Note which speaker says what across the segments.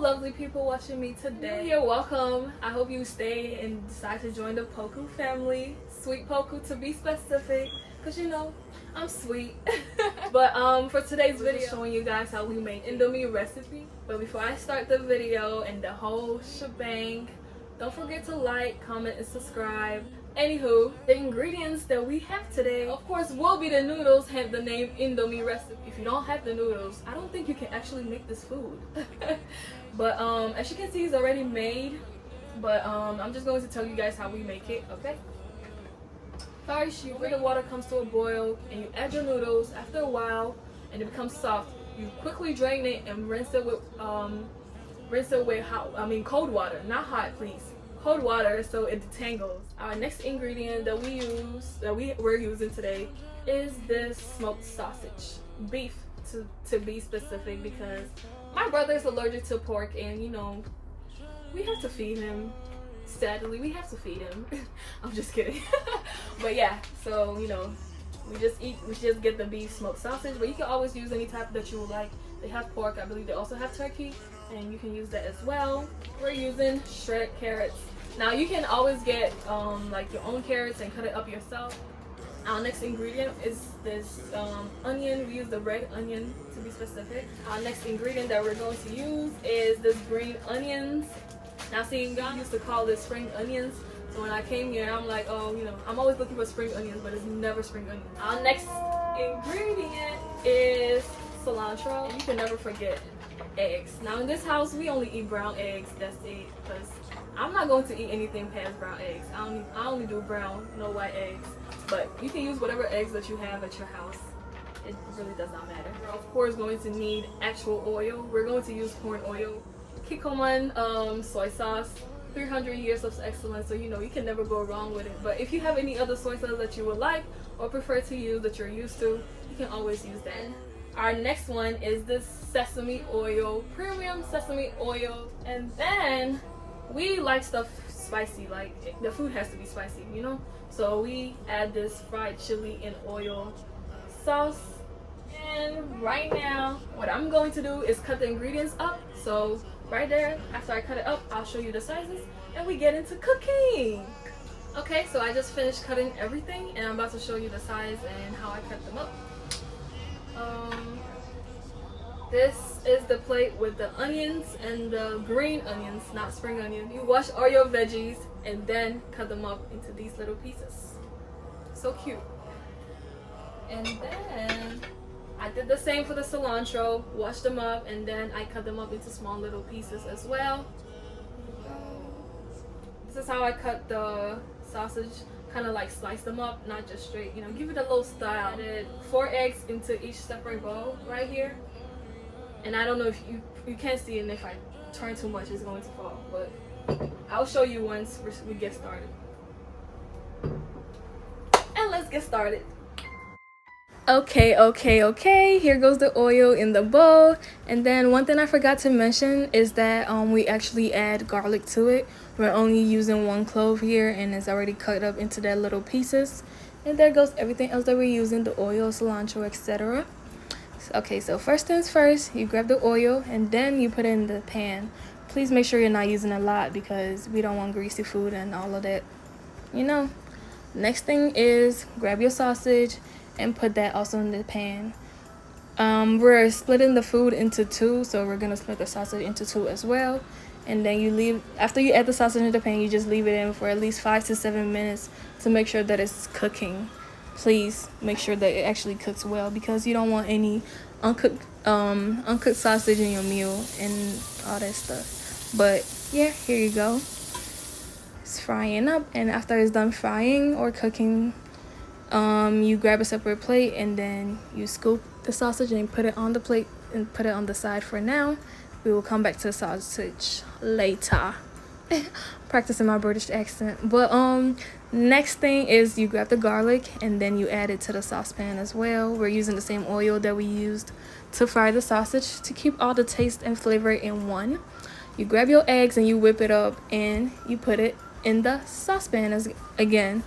Speaker 1: lovely people watching me today. You're welcome. I hope you stay and decide to join the Poku family. Sweet Poku to be specific, because you know, I'm sweet. But for today's video, showing you guys how we make Indomie recipe. But before I start the video and the whole shebang, don't forget to like, comment, and subscribe. Anywho, the ingredients that we have today, of course, will be the noodles, hence the name Indomie recipe. If you don't have the noodles, I don't think you can actually make this food. But as you can see, it's already made. But I'm just going to tell you guys how we make it, okay? First, when the water comes to a boil and you add your noodles. After a while, and it becomes soft, you quickly drain it and rinse it with cold water, not hot, please. Cold water so it detangles. Our next ingredient that we're using today is this smoked sausage, beef to be specific, because my brother's allergic to pork, and you know, we have to feed him. Sadly, we have to feed him. I'm just kidding. But yeah, so you know, we just get the beef smoked sausage, but you can always use any type that you would like. They have pork, I believe they also have turkey, and you can use that as well. We're using shredded carrots. Now you can always get like your own carrots and cut it up yourself. Our next ingredient is this onion. We use the red onion to be specific. Our next ingredient that we're going to use is this green onions. Now see, God used to call this spring onions. So when I came here, I'm like, oh, you know, I'm always looking for spring onions, but it's never spring onions. Our next ingredient is cilantro. And you can never forget eggs. Now in this house, we only eat brown eggs. That's it, because I'm not going to eat anything past brown eggs. I only do brown, no white eggs. But you can use whatever eggs that you have at your house. It really does not matter. We're of course going to need actual oil. We're going to use corn oil, Kikkoman soy sauce, 300 years of excellence. So you know, you can never go wrong with it. But if you have any other soy sauce that you would like or prefer to use that you're used to, you can always use that. Our next one is this sesame oil, premium sesame oil. And then we like stuff spicy, like the food has to be spicy, you know? So we add this fried chili and oil sauce. And right now, what I'm going to do is cut the ingredients up. So right there, after I cut it up, I'll show you the sizes and we get into cooking. Okay, so I just finished cutting everything and I'm about to show you the size and how I cut them up. This is the plate with the onions and the green onions, not spring onion. You wash all your veggies and then cut them up into these little pieces. So cute. And then I did the same for the cilantro. Washed them up and then I cut them up into small little pieces as well. This is how I cut the sausage. Kind of like slice them up, not just straight, you know, give it a little style. I did 4 eggs into each separate bowl right here. And I don't know if you can't see it, and if I turn too much, it's going to fall. But I'll show you once we get started. And let's get started. Okay. Here goes the oil in the bowl. And then one thing I forgot to mention is that we actually add garlic to it. We're only using 1 clove here, and it's already cut up into that little pieces. And there goes everything else that we're using, the oil, cilantro, etc. Okay, so first things first, you grab the oil and then you put it in the pan. Please make sure you're not using a lot because we don't want greasy food and all of that, you know. Next thing is grab your sausage and put that also in the pan. We're splitting the food into 2, so we're gonna split the sausage into 2 as well. And then after you add the sausage in the pan, you just leave it in for at least 5 to 7 minutes to make sure that it's cooking. Please make sure that it actually cooks well, because you don't want any uncooked sausage in your meal and all that stuff. But yeah, here you go. It's frying up, and after it's done frying or cooking, you grab a separate plate and then you scoop the sausage and put it on the plate and put it on the side for now. We will come back to the sausage later. Practicing my British accent. But next thing is you grab the garlic and then you add it to the saucepan as well. We're using the same oil that we used to fry the sausage to keep all the taste and flavor in one. You grab your eggs and you whip it up and you put it in the saucepan again.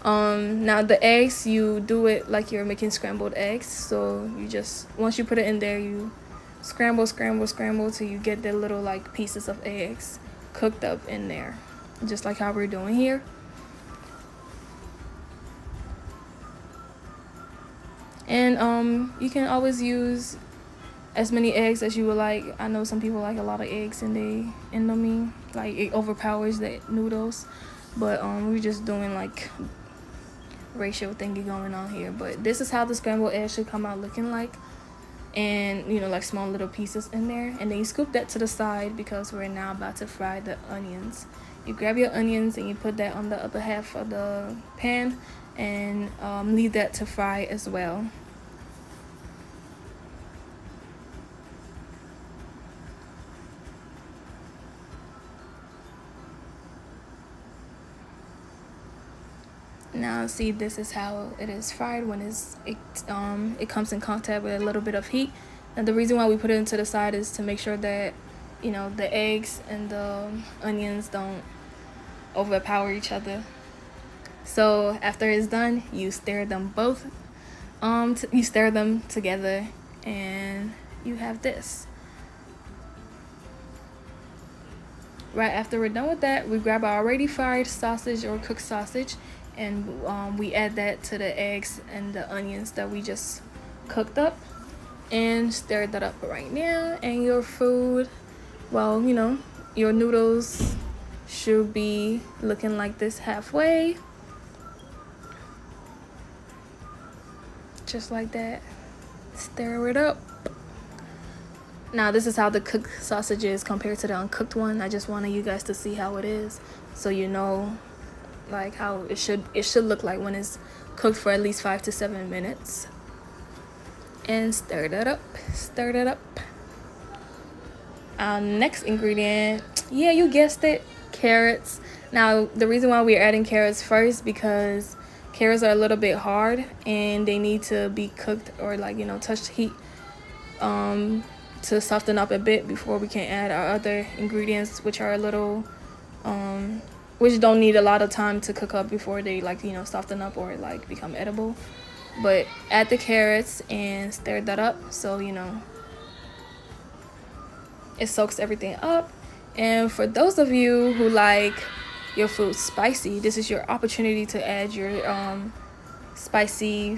Speaker 1: Now the eggs, you do it like you're making scrambled eggs. So you just, once you put it in there, you scramble till you get the little like pieces of eggs cooked up in there, just like how we're doing here. And you can always use as many eggs as you would like. I know some people like a lot of eggs in the indomie, like it overpowers the noodles, but we're just doing like ratio thingy going on here. But this is how the scrambled eggs should come out looking like, and you know, like small little pieces in there. And then you scoop that to the side because we're now about to fry the onions. You grab your onions and you put that on the upper half of the pan and leave that to fry as well. Now see, this is how it is fried when it comes in contact with a little bit of heat. And the reason why we put it into the side is to make sure that, you know, the eggs and the onions don't overpower each other. So after it's done, you stir them both you stir them together and you have this. Right after we're done with that, we grab our already fried sausage or cooked sausage, and we add that to the eggs and the onions that we just cooked up and stir that up right now. And your food, well, you know, your noodles should be looking like this halfway, just like that. Stir it up. Now this is how the cooked sausage is compared to the uncooked one. I just wanted you guys to see how it is, so you know like how it should look like when it's cooked for at least 5 to 7 minutes. And stir that up. Our next ingredient, yeah, you guessed it, carrots. Now the reason why we're adding carrots first, because carrots are a little bit hard and they need to be cooked or, like, you know, touch heat to soften up a bit before we can add our other ingredients, which are a little which don't need a lot of time to cook up before they, like, you know, soften up or like become edible. But add the carrots and stir that up so, you know, it soaks everything up. And for those of you who like your food spicy, this is your opportunity to add your spicy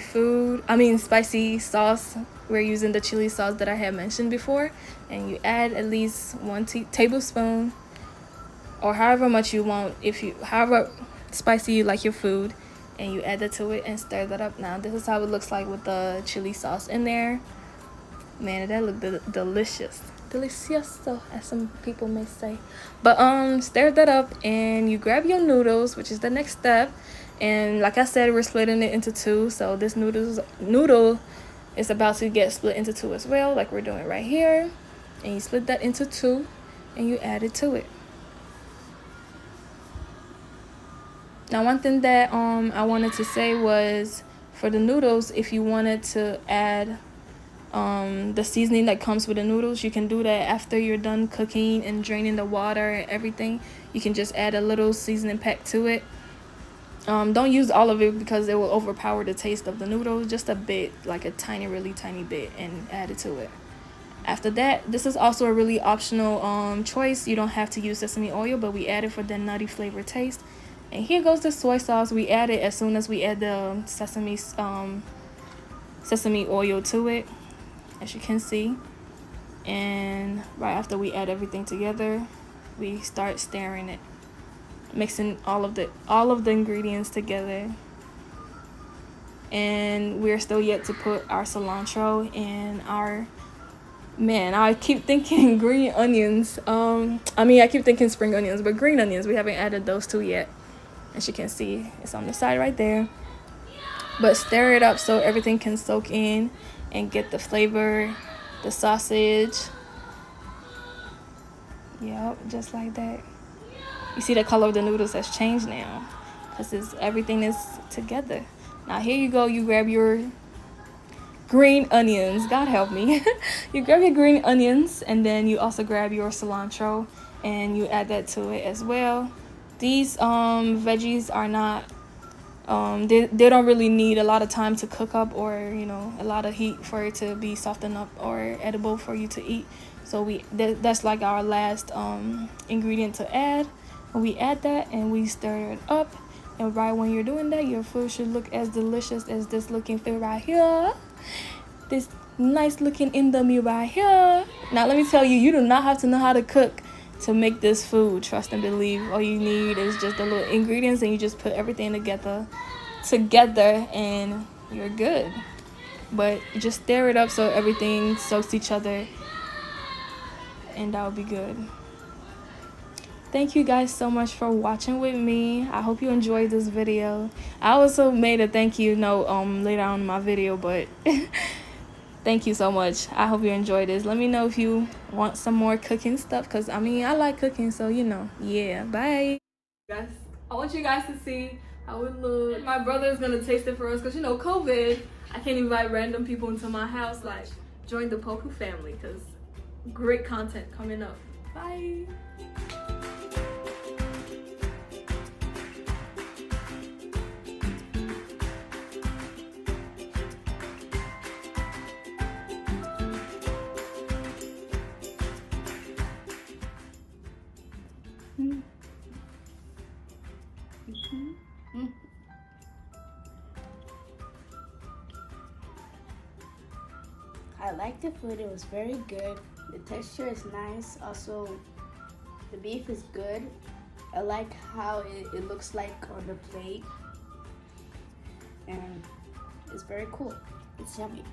Speaker 1: sauce. We're using the chili sauce that I had mentioned before, and you add at least 1 tablespoon or however much you want, however spicy you like your food, and you add that to it and stir that up. Now this is how it looks like with the chili sauce in there. Man, that looked delicioso, as some people may say. But stir that up and you grab your noodles, which is the next step. And like I said, we're splitting it into two, so this noodle is about to get split into two as well, like we're doing right here. And you split that into two and you add it to it. Now one thing that I wanted to say was, for the noodles, if you wanted to add the seasoning that comes with the noodles, you can do that after you're done cooking and draining the water and everything. You can just add a little seasoning pack to it. Don't use all of it because it will overpower the taste of the noodles. Just a bit, like a really tiny bit, and add it to it. After that, this is also a really optional choice. You don't have to use sesame oil, but we add it for the nutty flavor taste. And here goes the soy sauce. We add it as soon as we add the sesame oil to it, as you can see. And right after we add everything together, we start stirring it, mixing all of the ingredients together. And we're still yet to put our cilantro and our, man, I keep thinking green onions. I keep thinking spring onions, but green onions, we haven't added those two yet. As you can see, it's on the side right there. But stir it up so everything can soak in and get the flavor, the sausage. Yep, just like that. You see the color of the noodles has changed now because everything is together. Now here you go, you grab your green onions. God help me. You grab your green onions, and then you also grab your cilantro and you add that to it as well. These veggies are not They don't really need a lot of time to cook up, or you know, a lot of heat for it to be softened up or edible for you to eat. So that's like our last ingredient to add. When we add that and we stir it up, and right when you're doing that, your food should look as delicious as this looking food right here. This nice looking indomie right here. Now let me tell you, you do not have to know how to cook to make this food. Trust and believe. All you need is just the little ingredients, and you just put everything together and you're good. But just stir it up so everything soaks each other, and that'll be good. Thank you guys so much for watching with me. I hope you enjoyed this video. I also made a thank you note later on in my video, but thank you so much. I hope you enjoyed this. Let me know if you want some more cooking stuff, because I mean, I like cooking, so you know. Yeah, bye. Guys, I want you guys to see how it looks. My brother is gonna taste it for us, because you know, COVID, I can't invite random people into my house. Like, join the Poku family, because great content coming up. Bye.
Speaker 2: I like the food. It was very good. The texture is nice. Also, the beef is good. I like how it looks like on the plate, and it's very cool. It's yummy.